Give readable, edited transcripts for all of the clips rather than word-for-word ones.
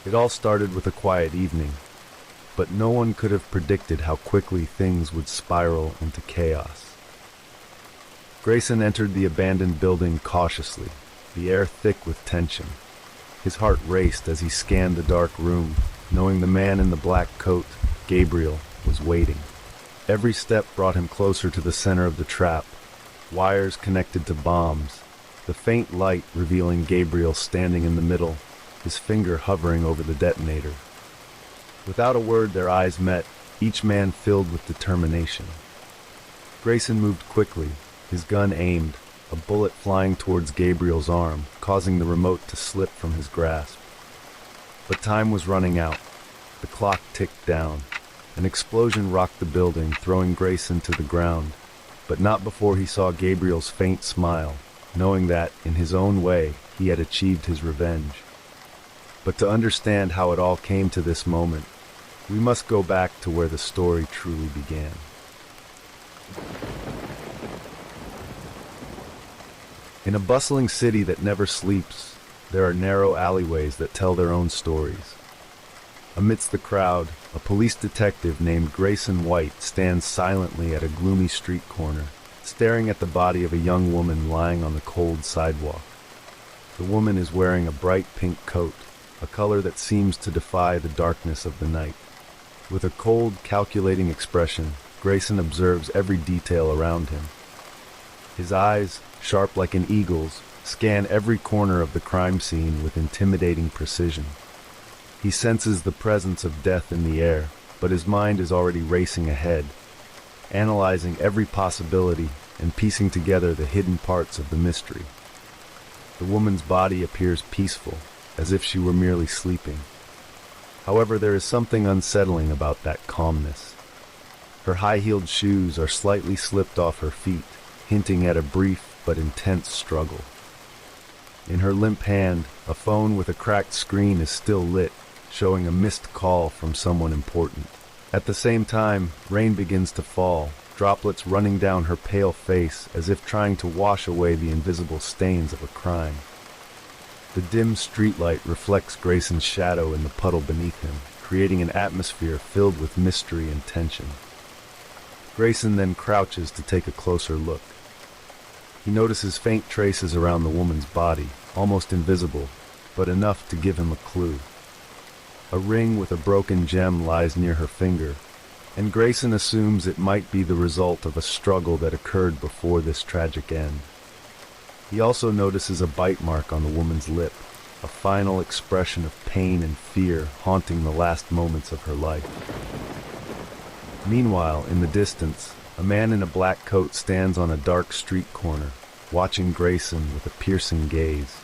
It all started with a quiet evening, but no one could have predicted how quickly things would spiral into chaos. Grayson entered the abandoned building cautiously, the air thick with tension. His heart raced as he scanned the dark room, knowing the man in the black coat, Gabriel, was waiting. Every step brought him closer to the center of the trap, wires connected to bombs, the faint light revealing Gabriel standing in the middle, his finger hovering over the detonator. Without a word, their eyes met, each man filled with determination. Grayson moved quickly, his gun aimed, a bullet flying towards Gabriel's arm, causing the remote to slip from his grasp. But time was running out. The clock ticked down. An explosion rocked the building, throwing Grayson to the ground, but not before he saw Gabriel's faint smile, knowing that, in his own way, he had achieved his revenge. But to understand how it all came to this moment, we must go back to where the story truly began. In a bustling city that never sleeps, there are narrow alleyways that tell their own stories. Amidst the crowd, a police detective named Grayson White stands silently at a gloomy street corner, staring at the body of a young woman lying on the cold sidewalk. The woman is wearing a bright pink coat, a color that seems to defy the darkness of the night. With a cold, calculating expression, Grayson observes every detail around him. His eyes, sharp like an eagle's, scan every corner of the crime scene with intimidating precision. He senses the presence of death in the air, but his mind is already racing ahead, analyzing every possibility and piecing together the hidden parts of the mystery. The woman's body appears peaceful, as if she were merely sleeping. However, there is something unsettling about that calmness. Her high-heeled shoes are slightly slipped off her feet, hinting at a brief but intense struggle. In her limp hand, a phone with a cracked screen is still lit, showing a missed call from someone important. At the same time, rain begins to fall, droplets running down her pale face as if trying to wash away the invisible stains of a crime. The dim streetlight reflects Grayson's shadow in the puddle beneath him, creating an atmosphere filled with mystery and tension. Grayson then crouches to take a closer look. He notices faint traces around the woman's body, almost invisible, but enough to give him a clue. A ring with a broken gem lies near her finger, and Grayson assumes it might be the result of a struggle that occurred before this tragic end. He also notices a bite mark on the woman's lip, a final expression of pain and fear haunting the last moments of her life. Meanwhile, in the distance, a man in a black coat stands on a dark street corner, watching Grayson with a piercing gaze.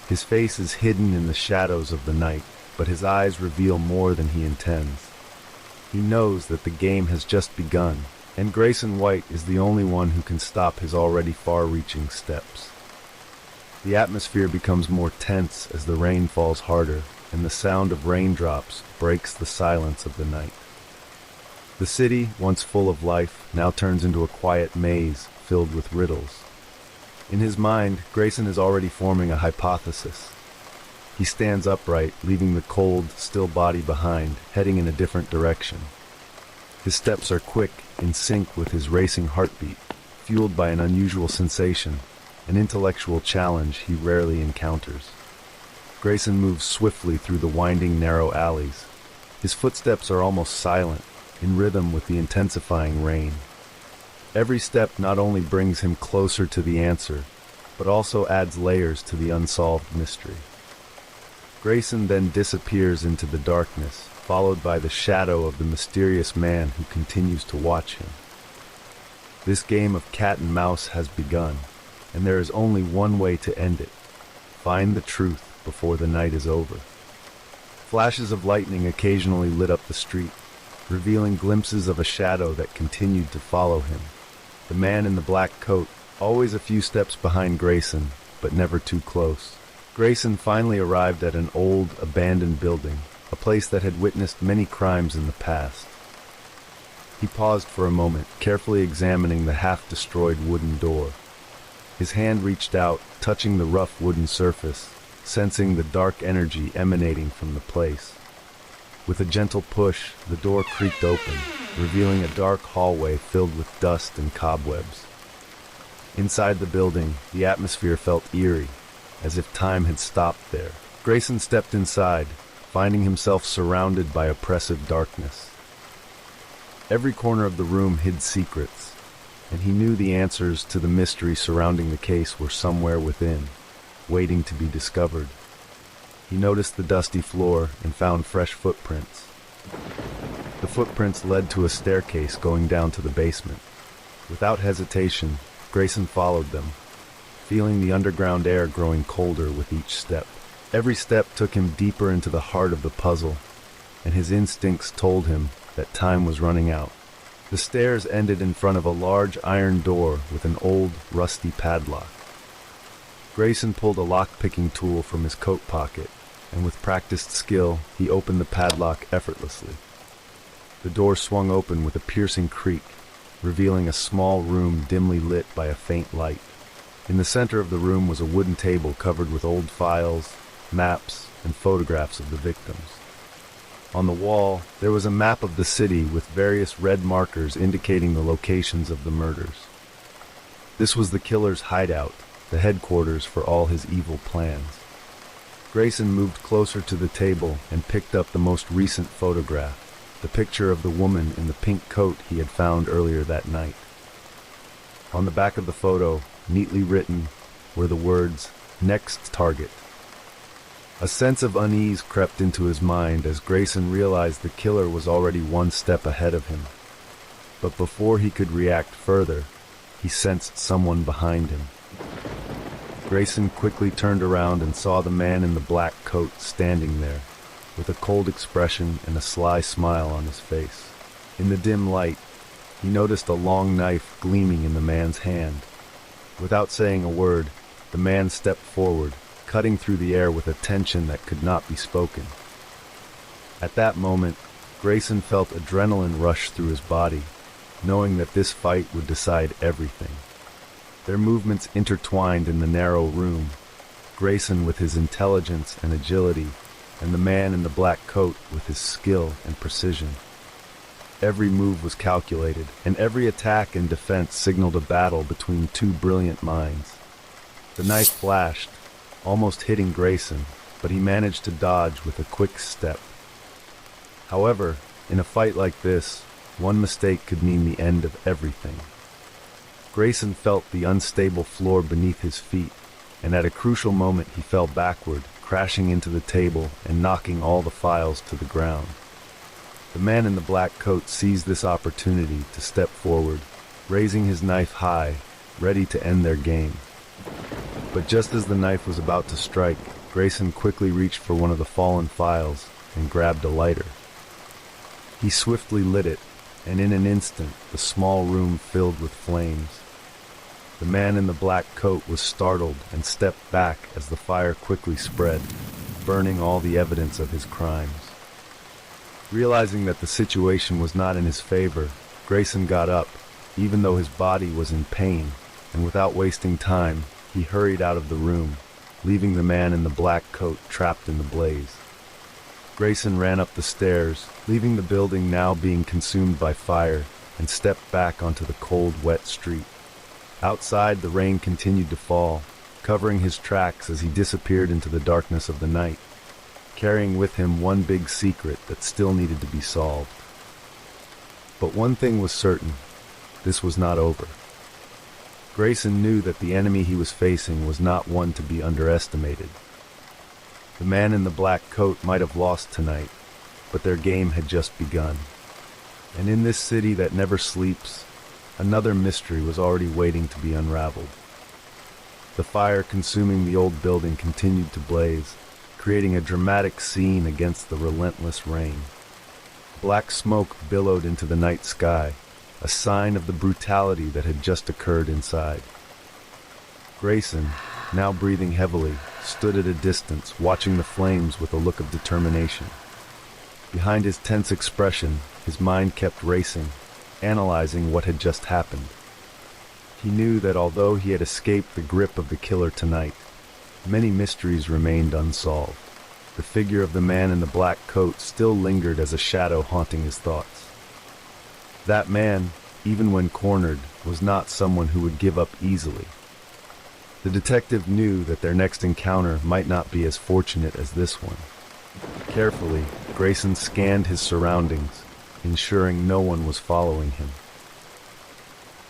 His face is hidden in the shadows of the night, but his eyes reveal more than he intends. He knows that the game has just begun, and Grayson White is the only one who can stop his already far-reaching steps. The atmosphere becomes more tense as the rain falls harder, and the sound of raindrops breaks the silence of the night. The city, once full of life, now turns into a quiet maze filled with riddles. In his mind, Grayson is already forming a hypothesis. He stands upright, leaving the cold, still body behind, heading in a different direction. His steps are quick, in sync with his racing heartbeat, fueled by an unusual sensation, an intellectual challenge he rarely encounters. Grayson moves swiftly through the winding, narrow alleys. His footsteps are almost silent, in rhythm with the intensifying rain. Every step not only brings him closer to the answer, but also adds layers to the unsolved mystery. Grayson then disappears into the darkness, followed by the shadow of the mysterious man who continues to watch him. This game of cat and mouse has begun, and there is only one way to end it: find the truth before the night is over. Flashes of lightning occasionally lit up the street, revealing glimpses of a shadow that continued to follow him. The man in the black coat, always a few steps behind Grayson, but never too close. Grayson finally arrived at an old, abandoned building, a place that had witnessed many crimes in the past. He paused for a moment, carefully examining the half-destroyed wooden door. His hand reached out, touching the rough wooden surface, sensing the dark energy emanating from the place. With a gentle push, the door creaked open, revealing a dark hallway filled with dust and cobwebs. Inside the building, the atmosphere felt eerie, as if time had stopped there. Grayson stepped inside, finding himself surrounded by oppressive darkness. Every corner of the room hid secrets, and he knew the answers to the mystery surrounding the case were somewhere within, waiting to be discovered. He noticed the dusty floor and found fresh footprints. The footprints led to a staircase going down to the basement. Without hesitation, Grayson followed them, feeling the underground air growing colder with each step. Every step took him deeper into the heart of the puzzle, and his instincts told him that time was running out. The stairs ended in front of a large iron door with an old, rusty padlock. Grayson pulled a lock-picking tool from his coat pocket, and with practiced skill, he opened the padlock effortlessly. The door swung open with a piercing creak, revealing a small room dimly lit by a faint light. In the center of the room was a wooden table covered with old files, maps, and photographs of the victims. On the wall, there was a map of the city with various red markers indicating the locations of the murders. This was the killer's hideout, the headquarters for all his evil plans. Grayson moved closer to the table and picked up the most recent photograph, the picture of the woman in the pink coat he had found earlier that night. On the back of the photo, neatly written, were the words, "Next target." A sense of unease crept into his mind as Grayson realized the killer was already one step ahead of him. But before he could react further, he sensed someone behind him. Grayson quickly turned around and saw the man in the black coat standing there, with a cold expression and a sly smile on his face. In the dim light, he noticed a long knife gleaming in the man's hand. Without saying a word, the man stepped forward, cutting through the air with a tension that could not be spoken. At that moment, Grayson felt adrenaline rush through his body, knowing that this fight would decide everything. Their movements intertwined in the narrow room, Grayson with his intelligence and agility, and the man in the black coat with his skill and precision. Every move was calculated, and every attack and defense signaled a battle between two brilliant minds. The knife flashed, almost hitting Grayson, but he managed to dodge with a quick step. However, in a fight like this, one mistake could mean the end of everything. Grayson felt the unstable floor beneath his feet, and at a crucial moment he fell backward, crashing into the table and knocking all the files to the ground. The man in the black coat seized this opportunity to step forward, raising his knife high, ready to end their game. But just as the knife was about to strike, Grayson quickly reached for one of the fallen files and grabbed a lighter. He swiftly lit it, and in an instant, the small room filled with flames. The man in the black coat was startled and stepped back as the fire quickly spread, burning all the evidence of his crimes. Realizing that the situation was not in his favor, Grayson got up, even though his body was in pain, and without wasting time, he hurried out of the room, leaving the man in the black coat trapped in the blaze. Grayson ran up the stairs, leaving the building now being consumed by fire, and stepped back onto the cold, wet street. Outside, the rain continued to fall, covering his tracks as he disappeared into the darkness of the night, carrying with him one big secret that still needed to be solved. But one thing was certain, this was not over. Grayson knew that the enemy he was facing was not one to be underestimated. The man in the black coat might have lost tonight, but their game had just begun. And in this city that never sleeps, another mystery was already waiting to be unraveled. The fire consuming the old building continued to blaze, creating a dramatic scene against the relentless rain. Black smoke billowed into the night sky, a sign of the brutality that had just occurred inside. Grayson, now breathing heavily, stood at a distance, watching the flames with a look of determination. Behind his tense expression, his mind kept racing, analyzing what had just happened. He knew that although he had escaped the grip of the killer tonight, many mysteries remained unsolved. The figure of the man in the black coat still lingered as a shadow haunting his thoughts. That man, even when cornered, was not someone who would give up easily. The detective knew that their next encounter might not be as fortunate as this one. Carefully, Grayson scanned his surroundings, ensuring no one was following him.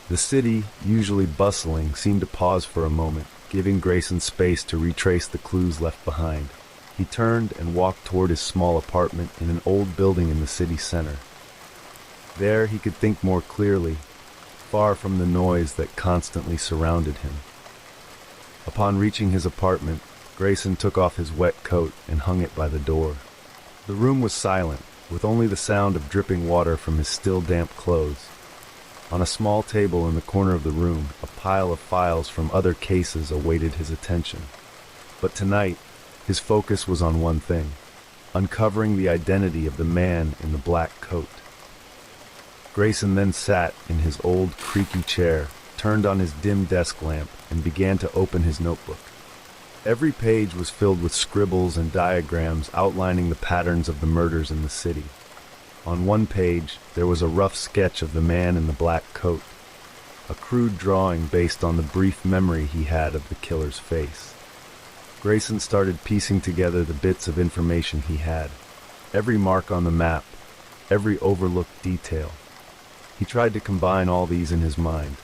The city, usually bustling, seemed to pause for a moment, giving Grayson space to retrace the clues left behind. He turned and walked toward his small apartment in an old building in the city center. There he could think more clearly, far from the noise that constantly surrounded him. Upon reaching his apartment, Grayson took off his wet coat and hung it by the door. The room was silent, with only the sound of dripping water from his still damp clothes. On a small table in the corner of the room, a pile of files from other cases awaited his attention. But tonight, his focus was on one thing: uncovering the identity of the man in the black coat. Grayson then sat in his old, creaky chair, turned on his dim desk lamp, and began to open his notebook. Every page was filled with scribbles and diagrams outlining the patterns of the murders in the city. On one page, there was a rough sketch of the man in the black coat, a crude drawing based on the brief memory he had of the killer's face. Grayson started piecing together the bits of information he had, every mark on the map, every overlooked detail. He tried to combine all these in his mind.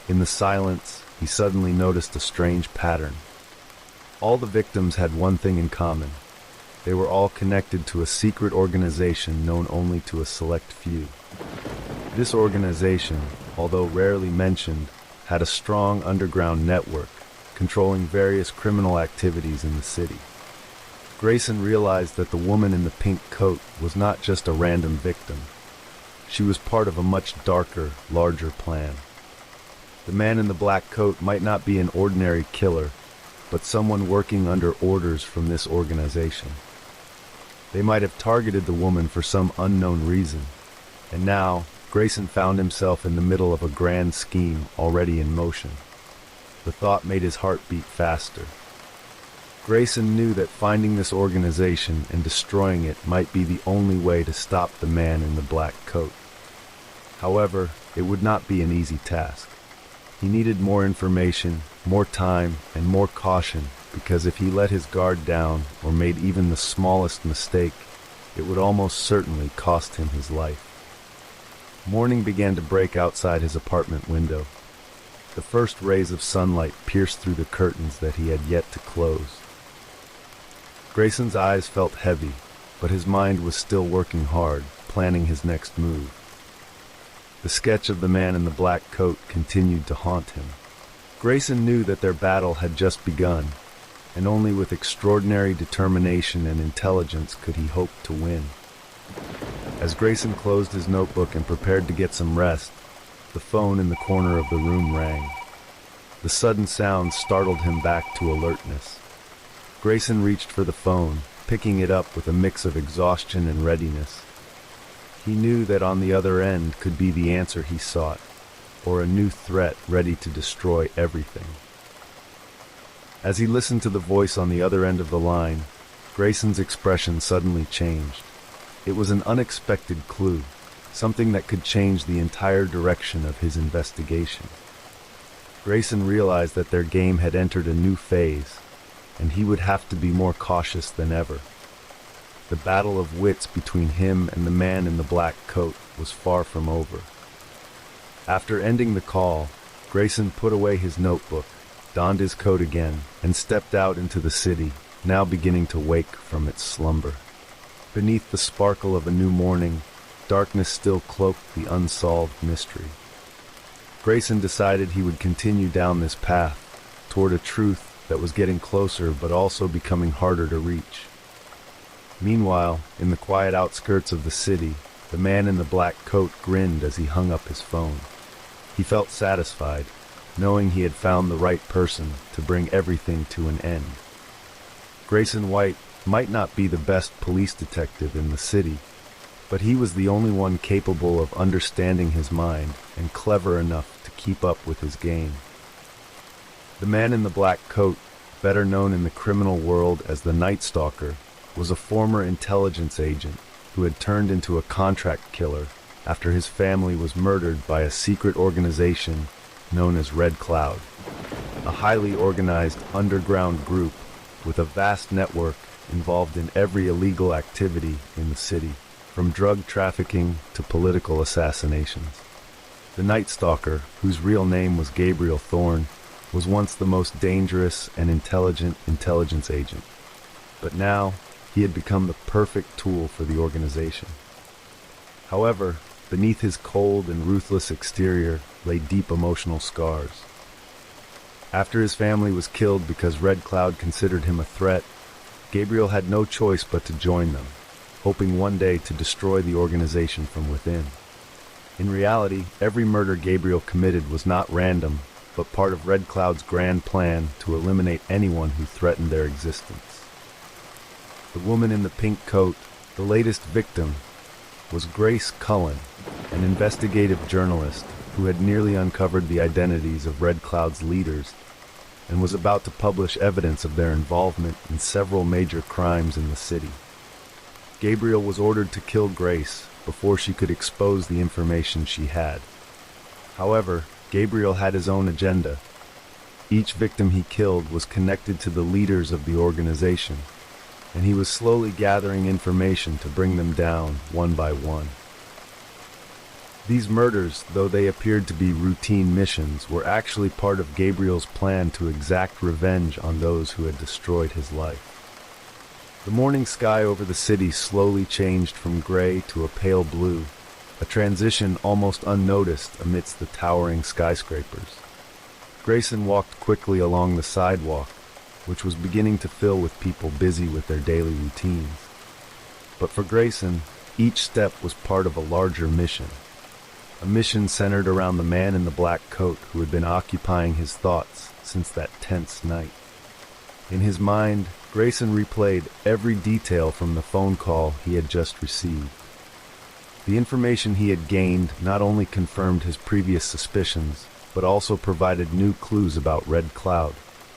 In the silence, he suddenly noticed a strange pattern. All the victims had one thing in common. They were all connected to a secret organization known only to a select few. This organization, although rarely mentioned, had a strong underground network, controlling various criminal activities in the city. Grayson realized that the woman in the pink coat was not just a random victim. She was part of a much darker, larger plan. The man in the black coat might not be an ordinary killer, but someone working under orders from this organization. They might have targeted the woman for some unknown reason, and now Grayson found himself in the middle of a grand scheme already in motion. The thought made his heart beat faster. Grayson knew that finding this organization and destroying it might be the only way to stop the man in the black coat. However, it would not be an easy task. He needed more information, more time, and more caution, because if he let his guard down or made even the smallest mistake, it would almost certainly cost him his life. Morning began to break outside his apartment window. The first rays of sunlight pierced through the curtains that he had yet to close. Grayson's eyes felt heavy, but his mind was still working hard, planning his next move. The sketch of the man in the black coat continued to haunt him. Grayson knew that their battle had just begun, and only with extraordinary determination and intelligence could he hope to win. As Grayson closed his notebook and prepared to get some rest, the phone in the corner of the room rang. The sudden sound startled him back to alertness. Grayson reached for the phone, picking it up with a mix of exhaustion and readiness. He knew that on the other end could be the answer he sought, or a new threat ready to destroy everything. As he listened to the voice on the other end of the line, Grayson's expression suddenly changed. It was an unexpected clue, something that could change the entire direction of his investigation. Grayson realized that their game had entered a new phase, and he would have to be more cautious than ever. The battle of wits between him and the man in the black coat was far from over. After ending the call, Grayson put away his notebook, donned his coat again, and stepped out into the city, now beginning to wake from its slumber. Beneath the sparkle of a new morning, darkness still cloaked the unsolved mystery. Grayson decided he would continue down this path, toward a truth that was getting closer but also becoming harder to reach. Meanwhile, in the quiet outskirts of the city, the man in the black coat grinned as he hung up his phone. He felt satisfied, knowing he had found the right person to bring everything to an end. Grayson White might not be the best police detective in the city, but he was the only one capable of understanding his mind and clever enough to keep up with his game. The man in the black coat better known in the criminal world as the Nightstalker, was a former intelligence agent who had turned into a contract killer after his family was murdered by a secret organization known as Red Cloud, a highly organized underground group with a vast network involved in every illegal activity in the city, from drug trafficking to political assassinations. The Nightstalker, whose real name was Gabriel Thorne, was once the most dangerous and intelligent intelligence agent, but now he had become the perfect tool for the organization. However, beneath his cold and ruthless exterior lay deep emotional scars. After his family was killed because Red Cloud considered him a threat, Gabriel had no choice but to join them, hoping one day to destroy the organization from within. In reality, every murder Gabriel committed was not random, but part of Red Cloud's grand plan to eliminate anyone who threatened their existence. The woman in the pink coat, the latest victim, was Grace Cullen, an investigative journalist who had nearly uncovered the identities of Red Cloud's leaders and was about to publish evidence of their involvement in several major crimes in the city. Gabriel was ordered to kill Grace before she could expose the information she had. However, Gabriel had his own agenda. Each victim he killed was connected to the leaders of the organization, and he was slowly gathering information to bring them down one by one. These murders, though they appeared to be routine missions, were actually part of Gabriel's plan to exact revenge on those who had destroyed his life. The morning sky over the city slowly changed from gray to a pale blue, a transition almost unnoticed amidst the towering skyscrapers. Grayson walked quickly along the sidewalk, which was beginning to fill with people busy with their daily routines. But for Grayson, each step was part of a larger mission. A mission centered around the man in the black coat who had been occupying his thoughts since that tense night. In his mind, Grayson replayed every detail from the phone call he had just received. The information he had gained not only confirmed his previous suspicions, but also provided new clues about Red Cloud,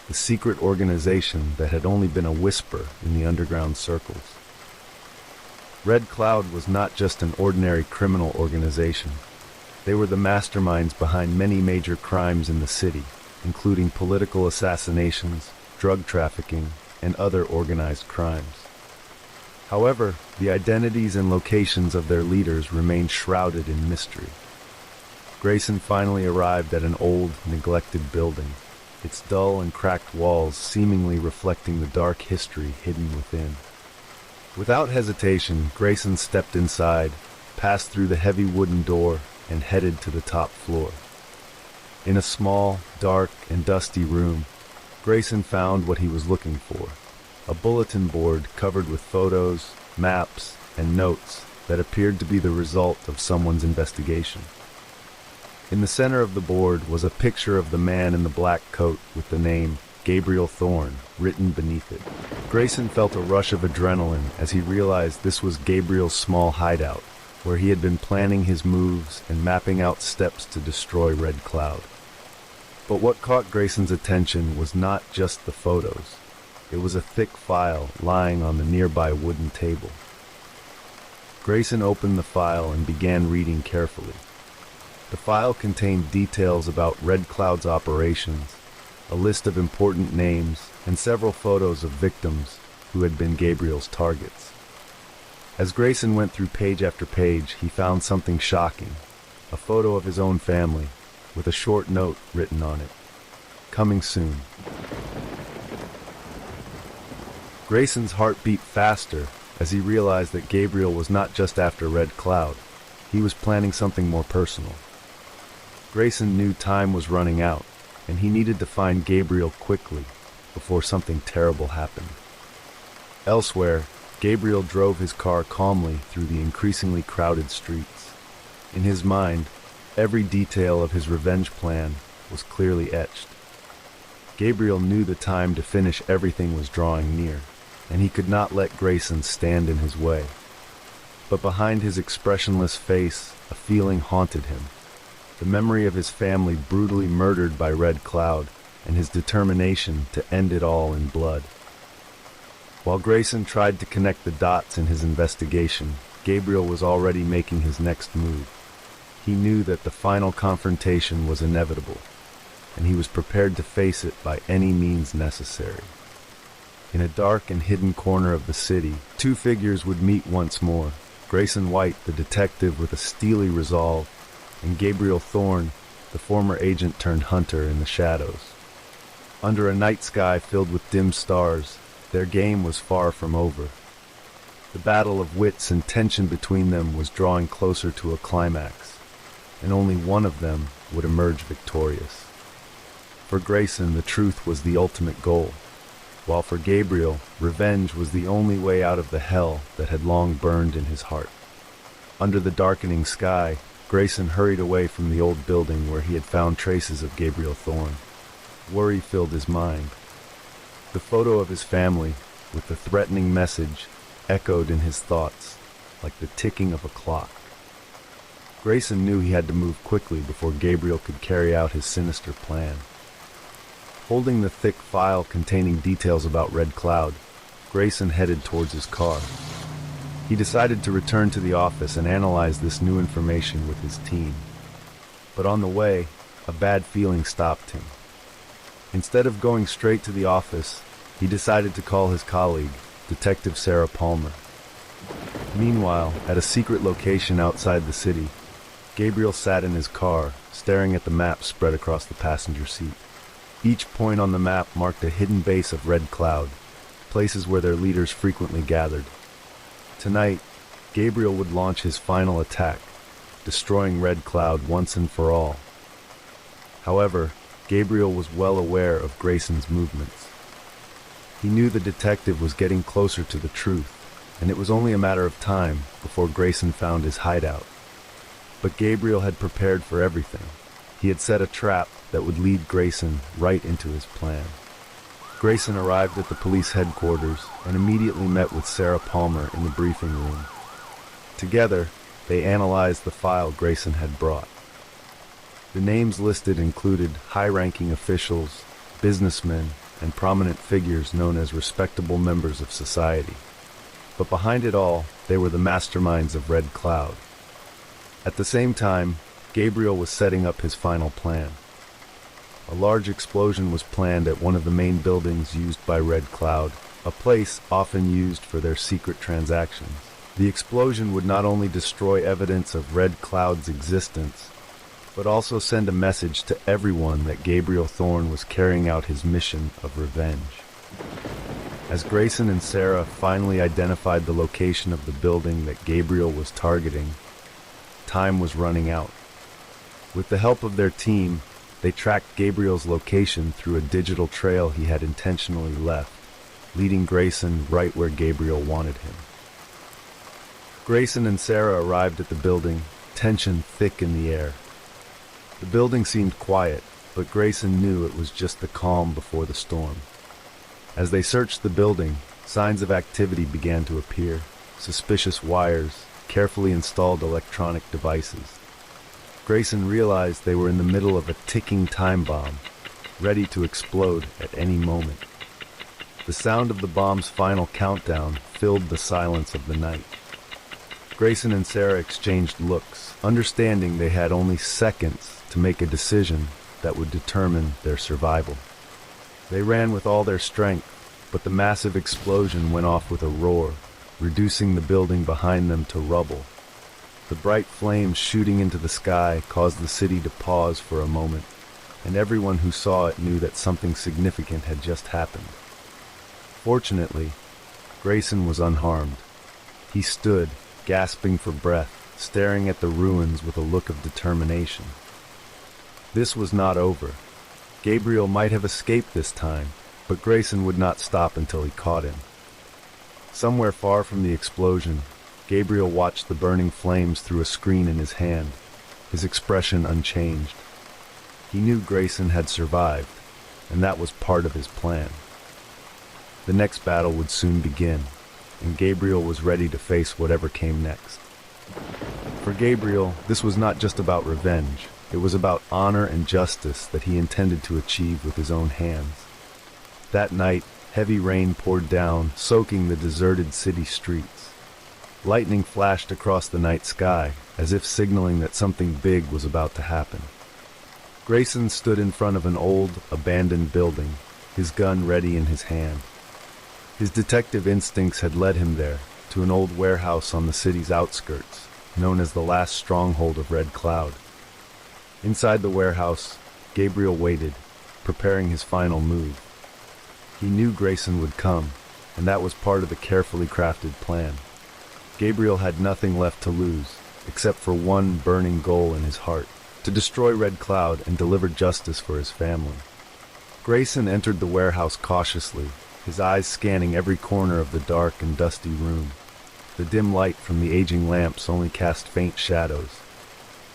the secret organization that had only been a whisper in the underground circles. Red Cloud was not just an ordinary criminal organization. They were the masterminds behind many major crimes in the city, including political assassinations, drug trafficking, and other organized crimes. However, the identities and locations of their leaders remained shrouded in mystery. Grayson finally arrived at an old, neglected building, its dull and cracked walls seemingly reflecting the dark history hidden within. Without hesitation, Grayson stepped inside, passed through the heavy wooden door, and headed to the top floor. In a small, dark, and dusty room, Grayson found what he was looking for: a bulletin board covered with photos, maps, and notes that appeared to be the result of someone's investigation. In the center of the board was a picture of the man in the black coat with the name Gabriel Thorne written beneath it. Grayson felt a rush of adrenaline as he realized this was Gabriel's small hideout, where he had been planning his moves and mapping out steps to destroy Red Cloud. But what caught Grayson's attention was not just the photos. It was a thick file lying on the nearby wooden table. Grayson opened the file and began reading carefully. The file contained details about Red Cloud's operations, a list of important names, and several photos of victims who had been Gabriel's targets. As Grayson went through page after page, he found something shocking: a photo of his own family, with a short note written on it: "Coming soon." Grayson's heart beat faster as he realized that Gabriel was not just after Red Cloud. He was planning something more personal. Grayson knew time was running out, and he needed to find Gabriel quickly before something terrible happened. Elsewhere, Gabriel drove his car calmly through the increasingly crowded streets. In his mind, every detail of his revenge plan was clearly etched. Gabriel knew the time to finish everything was drawing near, and he could not let Grayson stand in his way. But behind his expressionless face, a feeling haunted him. The memory of his family brutally murdered by Red Cloud and his determination to end it all in blood. While Grayson tried to connect the dots in his investigation, Gabriel was already making his next move. He knew that the final confrontation was inevitable, and he was prepared to face it by any means necessary. In a dark and hidden corner of the city, two figures would meet once more: Grayson White, the detective with a steely resolve, and Gabriel Thorne, the former agent turned hunter in the shadows. Under a night sky filled with dim stars, their game was far from over. The battle of wits and tension between them was drawing closer to a climax, and only one of them would emerge victorious. For Grayson, the truth was the ultimate goal, while for Gabriel, revenge was the only way out of the hell that had long burned in his heart. Under the darkening sky, Grayson hurried away from the old building where he had found traces of Gabriel Thorne. Worry filled his mind. The photo of his family, with the threatening message, echoed in his thoughts like the ticking of a clock. Grayson knew he had to move quickly before Gabriel could carry out his sinister plan. Holding the thick file containing details about Red Cloud, Grayson headed towards his car. He decided to return to the office and analyze this new information with his team. But on the way, a bad feeling stopped him. Instead of going straight to the office, he decided to call his colleague, Detective Sarah Palmer. Meanwhile, at a secret location outside the city, Gabriel sat in his car, staring at the map spread across the passenger seat. Each point on the map marked a hidden base of Red Cloud, places where their leaders frequently gathered. Tonight, Gabriel would launch his final attack, destroying Red Cloud once and for all. However, Gabriel was well aware of Grayson's movements. He knew the detective was getting closer to the truth, and it was only a matter of time before Grayson found his hideout. But Gabriel had prepared for everything. He had set a trap that would lead Grayson right into his plan. Grayson arrived at the police headquarters and immediately met with Sarah Palmer in the briefing room. Together, they analyzed the file Grayson had brought. The names listed included high-ranking officials, businessmen, and prominent figures known as respectable members of society. But behind it all, they were the masterminds of Red Cloud. At the same time, Gabriel was setting up his final plan. A large explosion was planned at one of the main buildings used by Red Cloud, a place often used for their secret transactions. The explosion would not only destroy evidence of Red Cloud's existence, but also send a message to everyone that Gabriel Thorne was carrying out his mission of revenge. As Grayson and Sarah finally identified the location of the building that Gabriel was targeting, time was running out. With the help of their team, they tracked Gabriel's location through a digital trail he had intentionally left, leading Grayson right where Gabriel wanted him. Grayson and Sarah arrived at the building, tension thick in the air. The building seemed quiet, but Grayson knew it was just the calm before the storm. As they searched the building, signs of activity began to appear: suspicious wires, carefully installed electronic devices. Grayson realized they were in the middle of a ticking time bomb, ready to explode at any moment. The sound of the bomb's final countdown filled the silence of the night. Grayson and Sarah exchanged looks, understanding they had only seconds to make a decision that would determine their survival. They ran with all their strength, but the massive explosion went off with a roar, reducing the building behind them to rubble. The bright flames shooting into the sky caused the city to pause for a moment, and everyone who saw it knew that something significant had just happened. Fortunately, Grayson was unharmed. He stood, gasping for breath, staring at the ruins with a look of determination. This was not over. Gabriel might have escaped this time, but Grayson would not stop until he caught him. Somewhere far from the explosion, Gabriel watched the burning flames through a screen in his hand, his expression unchanged. He knew Grayson had survived, and that was part of his plan. The next battle would soon begin, and Gabriel was ready to face whatever came next. For Gabriel, this was not just about revenge. It was about honor and justice that he intended to achieve with his own hands. That night, heavy rain poured down, soaking the deserted city streets. Lightning flashed across the night sky, as if signaling that something big was about to happen. Grayson stood in front of an old, abandoned building, his gun ready in his hand. His detective instincts had led him there, to an old warehouse on the city's outskirts, known as the last stronghold of Red Cloud. Inside the warehouse, Gabriel waited, preparing his final move. He knew Grayson would come, and that was part of the carefully crafted plan. Gabriel had nothing left to lose, except for one burning goal in his heart: to destroy Red Cloud and deliver justice for his family. Grayson entered the warehouse cautiously, his eyes scanning every corner of the dark and dusty room. The dim light from the aging lamps only cast faint shadows.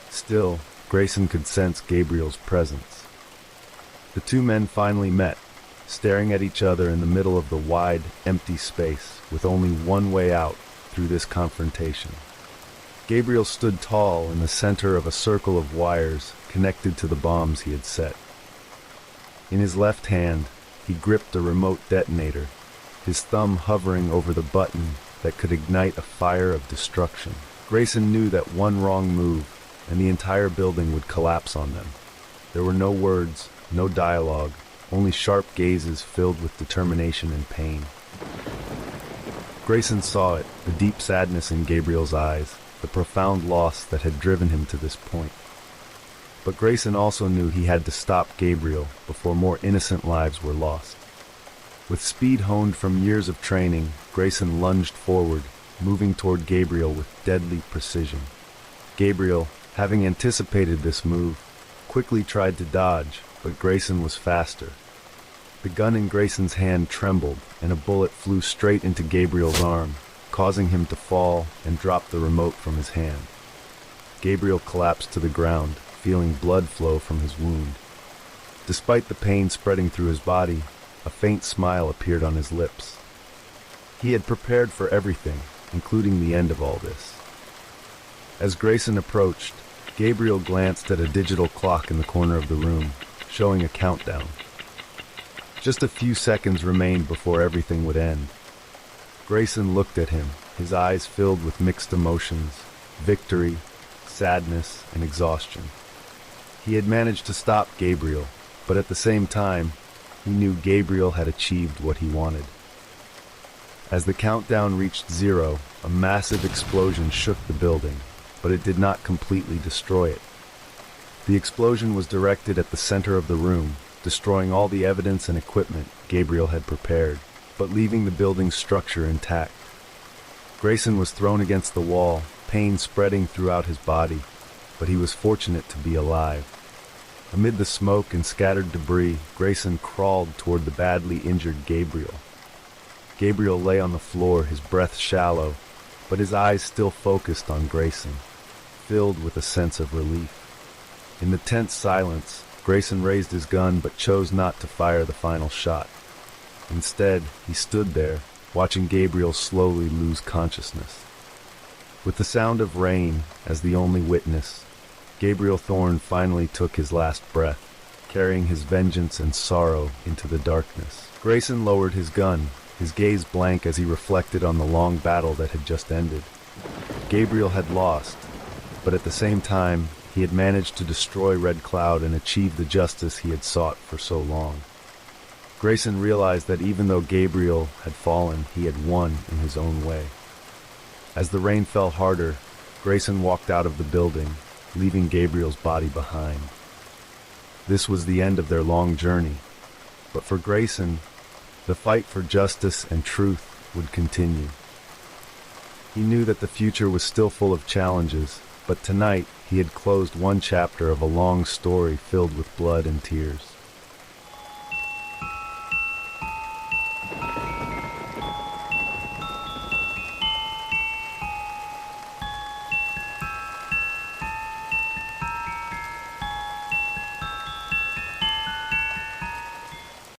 Still, Grayson could sense Gabriel's presence. The two men finally met, staring at each other in the middle of the wide, empty space, with only one way out through this confrontation. Gabriel stood tall in the center of a circle of wires connected to the bombs he had set. In his left hand, he gripped a remote detonator, his thumb hovering over the button that could ignite a fire of destruction. Grayson knew that one wrong move, and the entire building would collapse on them. There were no words, no dialogue, only sharp gazes filled with determination and pain. Grayson saw it, the deep sadness in Gabriel's eyes, the profound loss that had driven him to this point. But Grayson also knew he had to stop Gabriel before more innocent lives were lost. With speed honed from years of training, Grayson lunged forward, moving toward Gabriel with deadly precision. Gabriel, having anticipated this move, quickly tried to dodge, but Grayson was faster. The gun in Grayson's hand trembled, and a bullet flew straight into Gabriel's arm, causing him to fall and drop the remote from his hand. Gabriel collapsed to the ground, feeling blood flow from his wound. Despite the pain spreading through his body, a faint smile appeared on his lips. He had prepared for everything, including the end of all this. As Grayson approached, Gabriel glanced at a digital clock in the corner of the room, showing a countdown. Just a few seconds remained before everything would end. Grayson looked at him, his eyes filled with mixed emotions: victory, sadness, and exhaustion. He had managed to stop Gabriel, but at the same time, he knew Gabriel had achieved what he wanted. As the countdown reached 0, a massive explosion shook the building, but it did not completely destroy it. The explosion was directed at the center of the room, destroying all the evidence and equipment Gabriel had prepared, but leaving the building's structure intact. Grayson was thrown against the wall, pain spreading throughout his body, but he was fortunate to be alive. Amid the smoke and scattered debris, Grayson crawled toward the badly injured Gabriel. Gabriel lay on the floor, his breath shallow, but his eyes still focused on Grayson, filled with a sense of relief. In the tense silence, Grayson raised his gun but chose not to fire the final shot. Instead, he stood there, watching Gabriel slowly lose consciousness. With the sound of rain as the only witness, Gabriel Thorne finally took his last breath, carrying his vengeance and sorrow into the darkness. Grayson lowered his gun, his gaze blank as he reflected on the long battle that had just ended. Gabriel had lost, but at the same time, he had managed to destroy Red Cloud and achieve the justice he had sought for so long. Grayson realized that even though Gabriel had fallen, he had won in his own way. As the rain fell harder, Grayson walked out of the building, leaving Gabriel's body behind. This was the end of their long journey, but for Grayson, the fight for justice and truth would continue. He knew that the future was still full of challenges, but tonight he had closed one chapter of a long story filled with blood and tears.